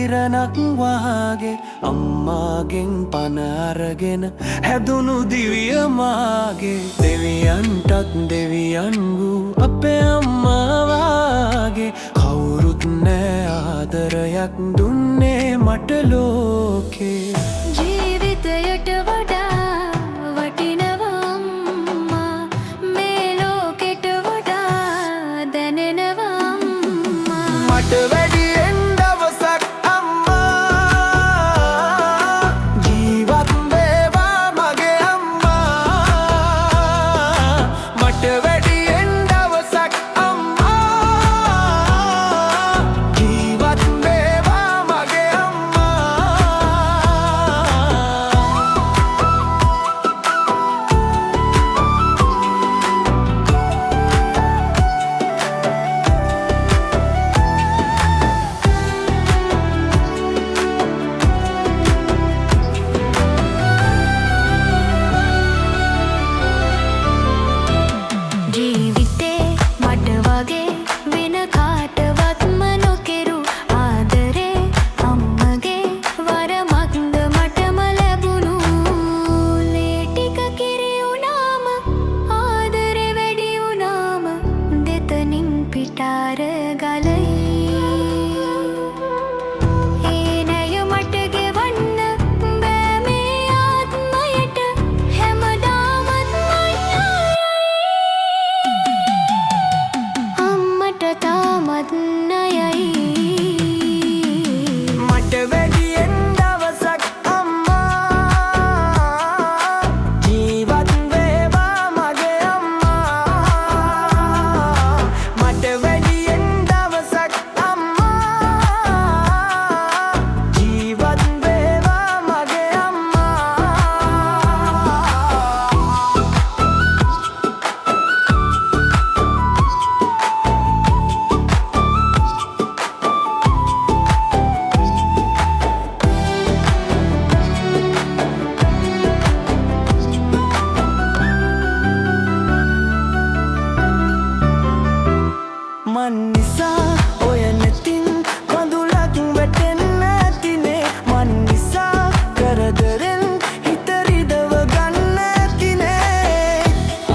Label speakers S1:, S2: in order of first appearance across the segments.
S1: කිරණක් වාගේ අම්මාගෙන් පණ අරගෙන හැදුණු දිවිය මාගේ දෙවියන්ටත් දෙවියන් වූ අපේ අම්මා වාගේ කවුරුත් නෑ ආදරයක් දුන්නේ මට ලෝකේ
S2: ජීවිතයට වඩා වටිනවා අම්මා මේ ලෝකෙට වඩා දැනෙනවා අම්මා
S1: මට වැඩියෙන් දවසක් අම්මා ජීවත් වේවා මගේ අම්මා මට වැඩියෙන් දවසක් අම්මා ජීවත් වේවා මගේ
S2: ජීවිතේ මට වගේ වෙන කාටවත්ම නොකෙරු ආදරේ අම්මගේ වරමක්ද මටම ලැබුණු ලේ ටික කිරි වුණාම ආදරේ වැඩි වුණාම දෙතනින් පිටාර ගලයි ඒ නැය මට ගෙවන්න බෑ මේ ආත්මයට හැමදාමත් අම්මට තාමත් නයයි
S1: මට වැඩියෙන් දවසක් අම්මා ජීවත් වේවා මගේ අම්මා මට වැඩියෙන් දවසක් අම්මා ජීවත් වේවා මගේ අම්මා මන් නිසා ඔය නැතින් කඳුලක් වැටෙන්න ඇතිනේ මන් නිසා කරදරෙන් හිත රිදව ගන්න ඇතිනේ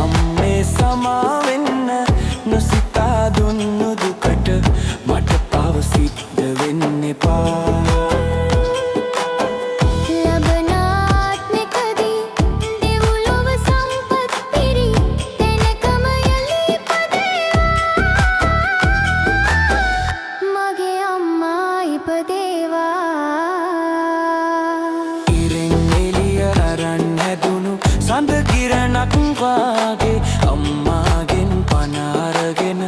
S1: අම්මේ සමා වෙන්න නොසිතා දුන්නු දුකට මට පව සිද්ධ වෙන්න එපා
S2: ලබනාත්මකදී දෙව්ලොව සම්පත් පිරි තැනකම යලි මගේ අම්මා ඉපදේවා
S1: ඉරෙන් එළිය අරන් හැදුණු සඳ කිරණක් වාගේ අම්මාගෙන් පණ අරගෙන